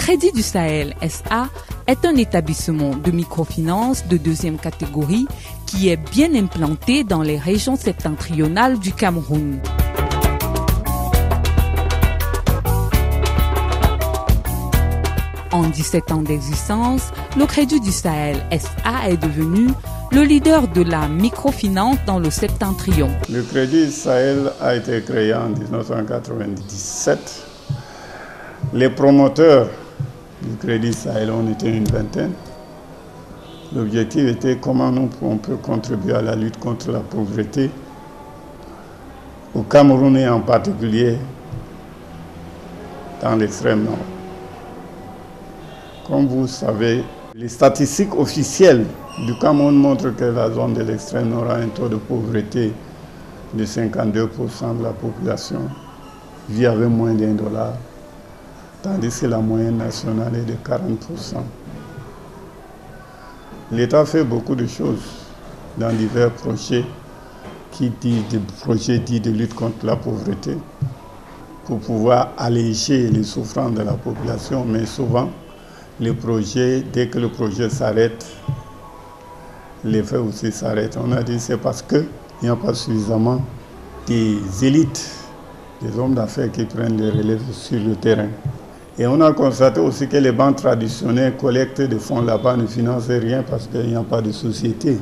Crédit du Sahel SA est un établissement de microfinance de deuxième catégorie qui est bien implanté dans les régions septentrionales du Cameroun. En 17 ans d'existence, le Crédit du Sahel SA est devenu le leader de la microfinance dans le septentrion. Le Crédit Sahel a été créé en 1997. Les promoteurs du Crédit Sahel, on était une vingtaine. L'objectif était comment on peut contribuer à la lutte contre la pauvreté au Cameroun et en particulier dans l'extrême nord. Comme vous savez, les statistiques officielles du Cameroun montrent que la zone de l'extrême nord a un taux de pauvreté de 52% de la population vit avec moins d'$1, tandis que la moyenne nationale est de 40%. L'État fait beaucoup de choses dans divers projets dits de lutte contre la pauvreté pour pouvoir alléger les souffrances de la population, mais souvent, les projets, dès que le projet s'arrête, l'effet aussi s'arrête. On a dit que c'est parce qu'il n'y a pas suffisamment des élites, des hommes d'affaires qui prennent les relèves sur le terrain. Et on a constaté aussi que les banques traditionnelles collectent des fonds là-bas, ne financent rien parce qu'il n'y a pas de société.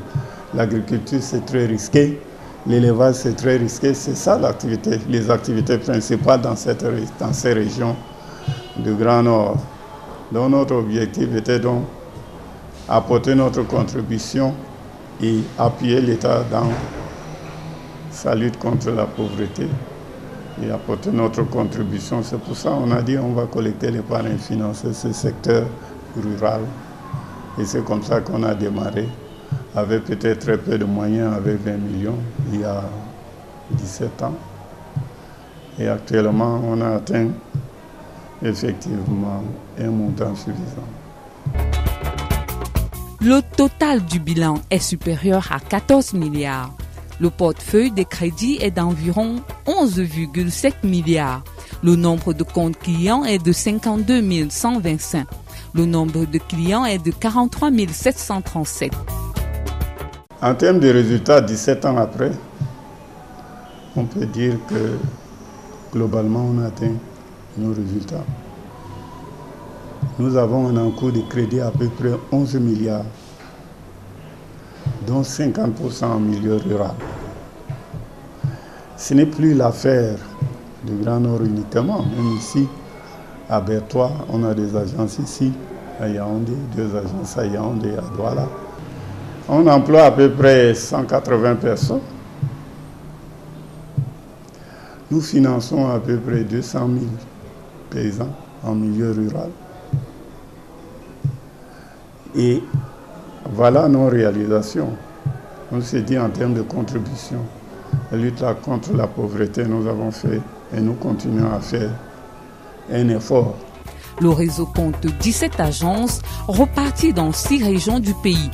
L'agriculture, c'est très risqué. L'élevage, c'est très risqué. C'est ça l'activité, les activités principales dans ces régions du Grand Nord. Donc notre objectif était donc apporter notre contribution et appuyer l'État dans sa lutte contre la pauvreté et apporter notre contribution. C'est pour ça qu'on a dit qu'on va collecter l'épargne financer ce secteur rural. Et c'est comme ça qu'on a démarré, avec peut-être très peu de moyens, avec 20 millions, il y a 17 ans. Et actuellement, on a atteint effectivement un montant suffisant. Le total du bilan est supérieur à 14 milliards. Le portefeuille des crédits est d'environ 11,7 milliards. Le nombre de comptes clients est de 52 125. Le nombre de clients est de 43 737. En termes de résultats, 17 ans après, on peut dire que globalement, on a atteint nos résultats. Nous avons un encours de crédit à peu près 11 milliards, dont 50% en milieu rural. Ce n'est plus l'affaire du Grand Nord uniquement. Même ici, à Bertois, on a des agences ici, à Yaoundé, 2 agences à Yaoundé et à Douala. On emploie à peu près 180 personnes. Nous finançons à peu près 200 000 paysans en milieu rural. Et voilà nos réalisations. On s'est dit en termes de contribution, la lutte contre la pauvreté, nous avons fait et nous continuons à faire un effort. Le réseau compte 17 agences reparties dans 6 régions du pays.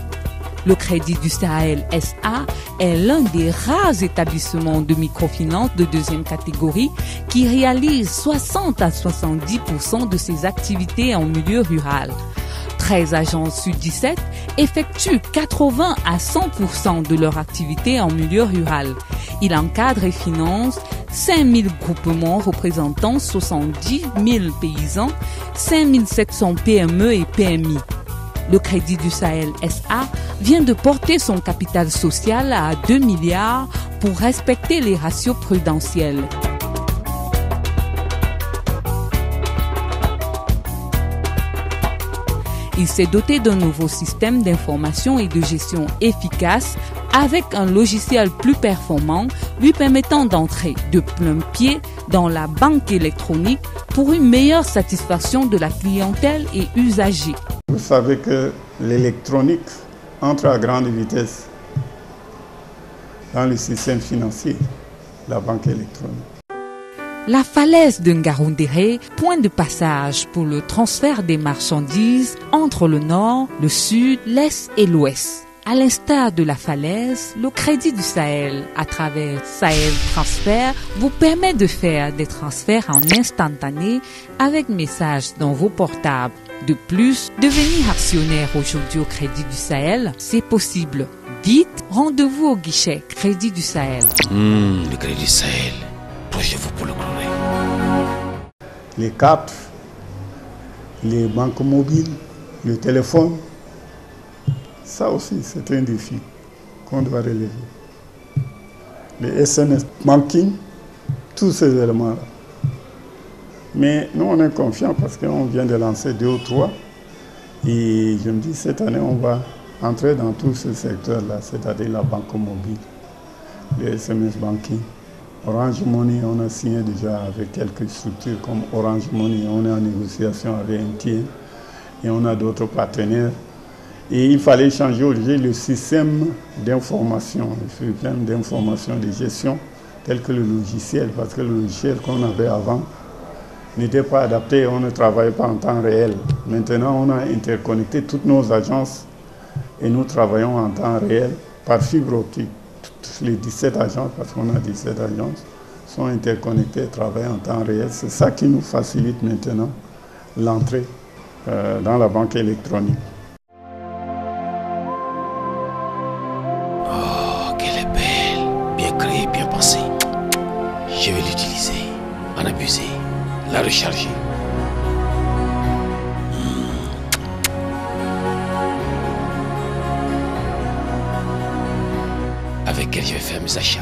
Le Crédit du Sahel SA est l'un des rares établissements de microfinance de deuxième catégorie qui réalise 60 à 70% de ses activités en milieu rural. 13 agences sur 17 effectuent 80 à 100% de leur activité en milieu rural. Il encadre et finance 5000 groupements représentant 70 000 paysans, 5700 PME et PMI. Le Crédit du Sahel SA vient de porter son capital social à 2 milliards pour respecter les ratios prudentiels. Il s'est doté d'un nouveau système d'information et de gestion efficace avec un logiciel plus performant lui permettant d'entrer de plein pied dans la banque électronique pour une meilleure satisfaction de la clientèle et usagers. Vous savez que l'électronique entre à grande vitesse dans le système financier, la banque électronique. La falaise de Ngaoundéré, point de passage pour le transfert des marchandises entre le nord, le sud, l'est et l'ouest. À l'instar de la falaise, le Crédit du Sahel, à travers Sahel Transfert, vous permet de faire des transferts en instantané avec message dans vos portables. De plus, devenir actionnaire aujourd'hui au Crédit du Sahel, c'est possible. Dites rendez-vous au guichet Crédit du Sahel. Le Crédit du Sahel, projetez-vous pour le progrès. Les cartes, les banques mobiles, le téléphone, ça aussi c'est un défi qu'on doit relever. Les SMS banking, tous ces éléments-là. Mais nous on est confiants parce qu'on vient de lancer 2 ou 3 et je me dis cette année on va entrer dans tous ces secteurs-là, c'est-à-dire la banque mobile, le SMS banking, Orange Money, on a signé déjà avec quelques structures comme Orange Money, on est en négociation avec MTN et on a d'autres partenaires. Et il fallait changer aujourd'hui le système d'information, le système d'information de gestion, tel que le logiciel, parce que le logiciel qu'on avait avant n'était pas adapté, on ne travaillait pas en temps réel. Maintenant, on a interconnecté toutes nos agences et nous travaillons en temps réel par fibre optique. Toutes les 17 agences, parce qu'on a 17 agences, sont interconnectées et travaillent en temps réel. C'est ça qui nous facilite maintenant l'entrée dans la banque électronique. Oh, qu'elle est belle, bien créée, bien pensée. Je vais l'utiliser, en abuser, la recharger. Avec elle, je vais faire mes achats.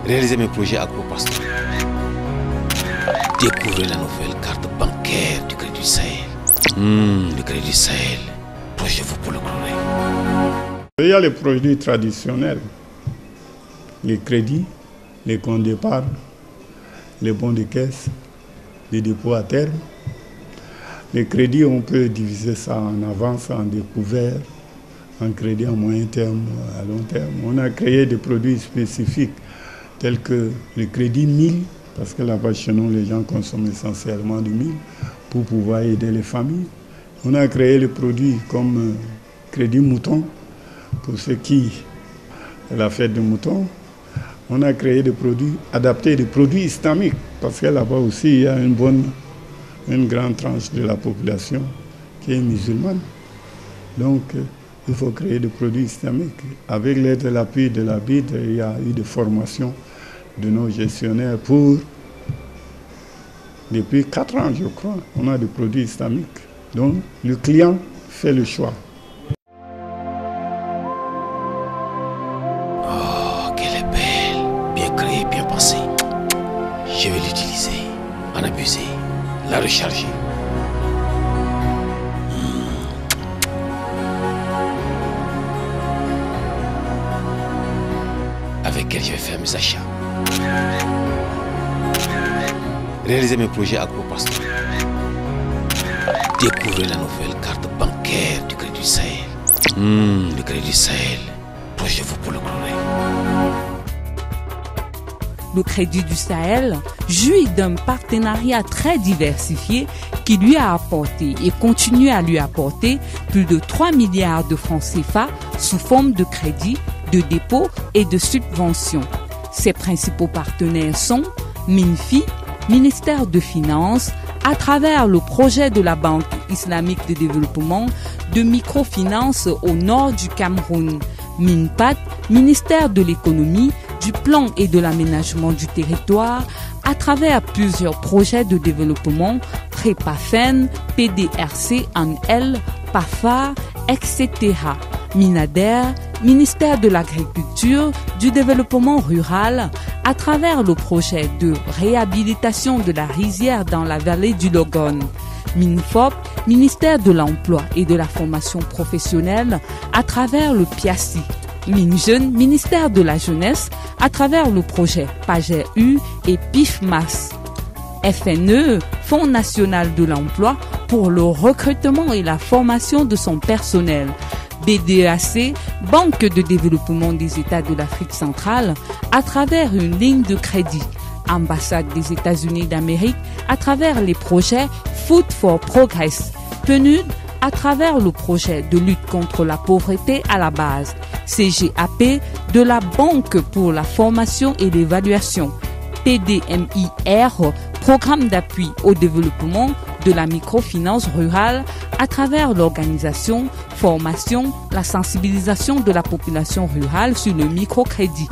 Réaliser mes projets agro-pastoraux. Découvrir la nouvelle carte bancaire du Crédit du Sahel. Le Crédit du Sahel, projetez-vous pour le progrès. Il y a les produits traditionnels, les crédits, les comptes d'épargne, les bons de caisse, les dépôts à terme. Les crédits, on peut diviser ça en avance, en découvert, en crédit à moyen terme, à long terme. On a créé des produits spécifiques tels que le crédit 1000, parce que là-bas chez nous, les gens consomment essentiellement du 1000 pour pouvoir aider les familles. On a créé les produits comme crédit mouton, pour ceux qui la fête de mouton. On a créé des produits adaptés, des produits islamiques, parce que là-bas aussi, il y a une grande tranche de la population qui est musulmane. Donc, il faut créer des produits islamiques. Avec l'aide de l'appui de la BID, il y a eu des formations de nos gestionnaires depuis 4 ans, je crois, on a des produits islamiques. Donc, le client fait le choix. Oh, qu'elle est belle, bien créée, bien pensée. Je vais l'utiliser, en abuser, la recharger. Avec elle, je vais faire mes achats. Réaliser mes projets agro-pastoraux. Découvrir la nouvelle carte bancaire du Crédit du Sahel. Le Crédit du Sahel, projetez-vous pour le progrès. Le Crédit du Sahel jouit d'un partenariat très diversifié qui lui a apporté et continue à lui apporter plus de 3 milliards de francs CFA sous forme de crédit, de dépôt et de subventions. Ses principaux partenaires sont MINFI, ministère de Finances, à travers le projet de la Banque islamique de développement de microfinance au nord du Cameroun, MINPAT, ministère de l'économie, du plan et de l'aménagement du territoire, à travers plusieurs projets de développement, PREPAFEN, PDRC, ANL, PAFA, etc. MINADER, ministère de l'Agriculture, du Développement rural, à travers le projet de réhabilitation de la rizière dans la vallée du Logone. MINFOP, ministère de l'Emploi et de la Formation professionnelle, à travers le PIACI. MINJEUNE, ministère de la Jeunesse, à travers le projet PAGEU et PIFMAS. FNE, Fonds national de l'emploi pour le recrutement et la formation de son personnel. BDAC, Banque de développement des États de l'Afrique centrale, à travers une ligne de crédit. Ambassade des États-Unis d'Amérique, à travers les projets Food for Progress. PNUD, à travers le projet de lutte contre la pauvreté à la base. CGAP, de la Banque pour la formation et l'évaluation. PDMIR, programme d'appui au développement de la microfinance rurale à travers l'organisation, formation, la sensibilisation de la population rurale sur le microcrédit.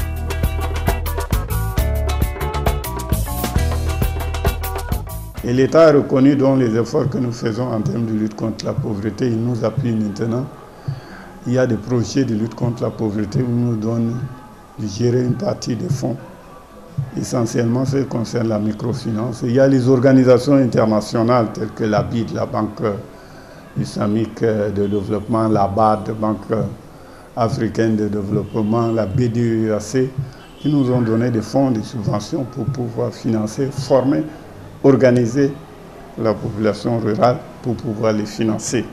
Et l'État a reconnu donc les efforts que nous faisons en termes de lutte contre la pauvreté. Il nous appuie maintenant. Il y a des projets de lutte contre la pauvreté où il nous donne de gérer une partie des fonds. Essentiellement, ce qui concerne la microfinance. Il y a les organisations internationales telles que la BID, la Banque islamique de développement, la BAD, Banque africaine de développement, la BDEAC, qui nous ont donné des fonds, des subventions pour pouvoir financer, former, organiser la population rurale pour pouvoir les financer.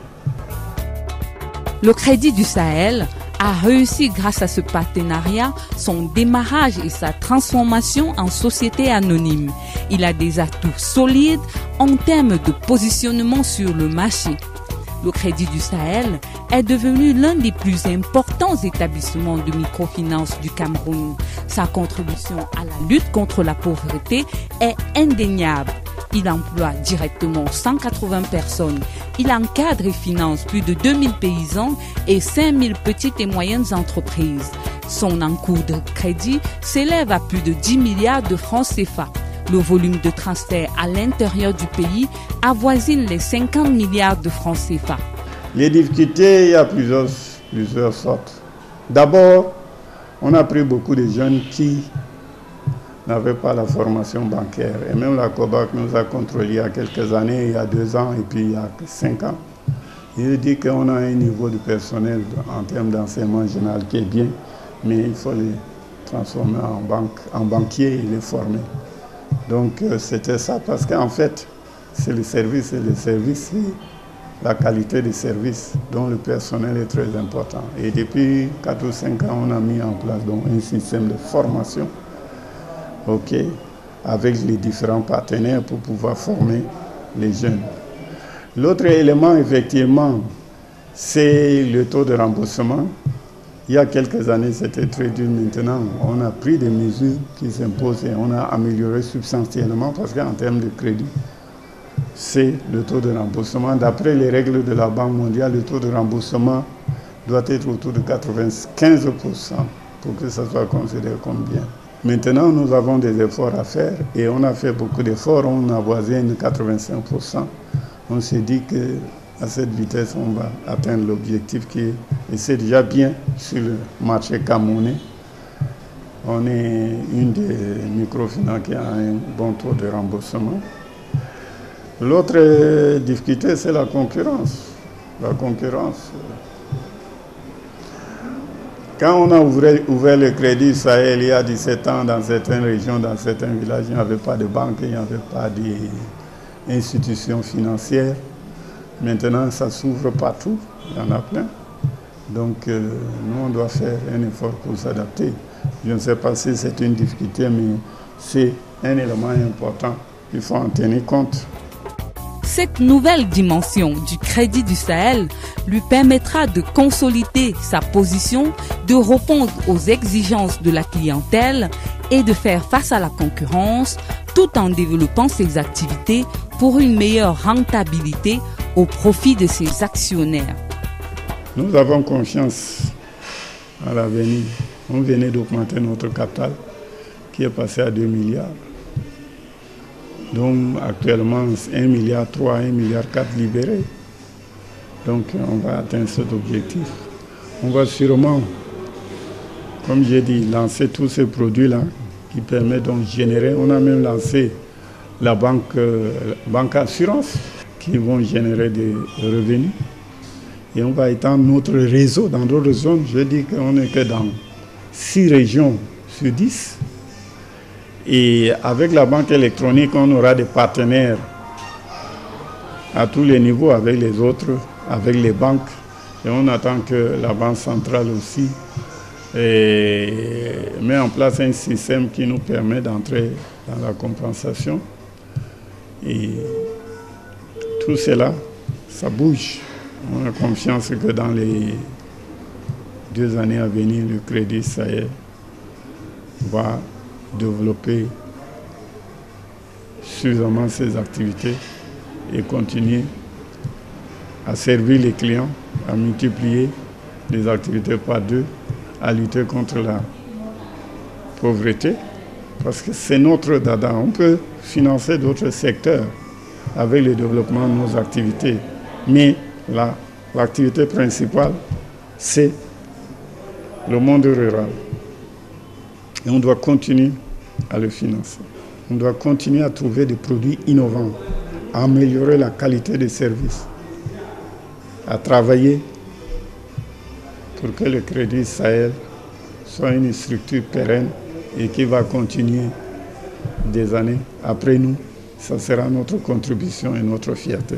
Le Crédit du Sahel a réussi grâce à ce partenariat son démarrage et sa transformation en société anonyme. Il a des atouts solides en termes de positionnement sur le marché. Le Crédit du Sahel est devenu l'un des plus importants établissements de microfinance du Cameroun. Sa contribution à la lutte contre la pauvreté est indéniable. Il emploie directement 180 personnes. Il encadre et finance plus de 2000 paysans et 5000 petites et moyennes entreprises. Son encours de crédit s'élève à plus de 10 milliards de francs CFA. Le volume de transfert à l'intérieur du pays avoisine les 50 milliards de francs CFA. Les difficultés, il y a plusieurs sortes. D'abord, on a pris beaucoup de jeunes qui n'avaient pas la formation bancaire. Et même la COBAC nous a contrôlé il y a quelques années, il y a 2 ans et puis il y a 5 ans. Il dit qu'on a un niveau de personnel en termes d'enseignement général qui est bien, mais il faut les transformer en banquiers et les former. Donc c'était ça, parce qu'en fait, c'est le service et le service, c'est la qualité des services dont le personnel est très important. Et depuis 4 ou 5 ans, on a mis en place donc un système de formation, avec les différents partenaires pour pouvoir former les jeunes. L'autre élément, effectivement, c'est le taux de remboursement. Il y a quelques années, c'était très dur. Maintenant, on a pris des mesures qui s'imposent et on a amélioré substantiellement parce qu'en termes de crédit, c'est le taux de remboursement. D'après les règles de la Banque mondiale, le taux de remboursement doit être autour de 95% pour que ça soit considéré comme bien. Maintenant, nous avons des efforts à faire et on a fait beaucoup d'efforts. On a voisine 85%. On s'est dit qu'à cette vitesse, on va atteindre l'objectif et c'est déjà bien sur le marché camerounais. On est une des microfinances qui a un bon taux de remboursement. L'autre difficulté, c'est la concurrence. La concurrence. Quand on a ouvert le Crédit Sahel il y a 17 ans, dans certaines régions, dans certains villages, il n'y avait pas de banque, il n'y avait pas d'institutions financières. Maintenant, ça s'ouvre partout, il y en a plein. Donc, nous, on doit faire un effort pour s'adapter. Je ne sais pas si c'est une difficulté, mais c'est un élément important. Il faut en tenir compte. Cette nouvelle dimension du Crédit du Sahel lui permettra de consolider sa position, de répondre aux exigences de la clientèle et de faire face à la concurrence, tout en développant ses activités pour une meilleure rentabilité au profit de ses actionnaires. Nous avons confiance à l'avenir. On venait d'augmenter notre capital qui est passé à 2 milliards. Donc actuellement, 1,3 milliard, 1,4 milliard libérés. Donc on va atteindre cet objectif. On va sûrement, comme j'ai dit, lancer tous ces produits-là qui permettent donc de générer. On a même lancé la banque assurance qui vont générer des revenus. Et on va étendre notre réseau dans d'autres zones. Je dis qu'on n'est que dans 6 régions sur 10. Et avec la banque électronique, on aura des partenaires à tous les niveaux avec les autres, avec les banques. Et on attend que la Banque centrale aussi met en place un système qui nous permet d'entrer dans la compensation. Et tout cela, ça bouge. On a confiance que dans les 2 années à venir, le Crédit Sahel va développer suffisamment ses activités et continuer à servir les clients, à multiplier les activités par 2, à lutter contre la pauvreté, parce que c'est notre dada. On peut financer d'autres secteurs avec le développement de nos activités, mais l'activité principale, c'est le monde rural. Et on doit continuer à le financer. On doit continuer à trouver des produits innovants, à améliorer la qualité des services, à travailler pour que le Crédit Sahel soit une structure pérenne et qui va continuer des années après nous. Ça sera notre contribution et notre fierté.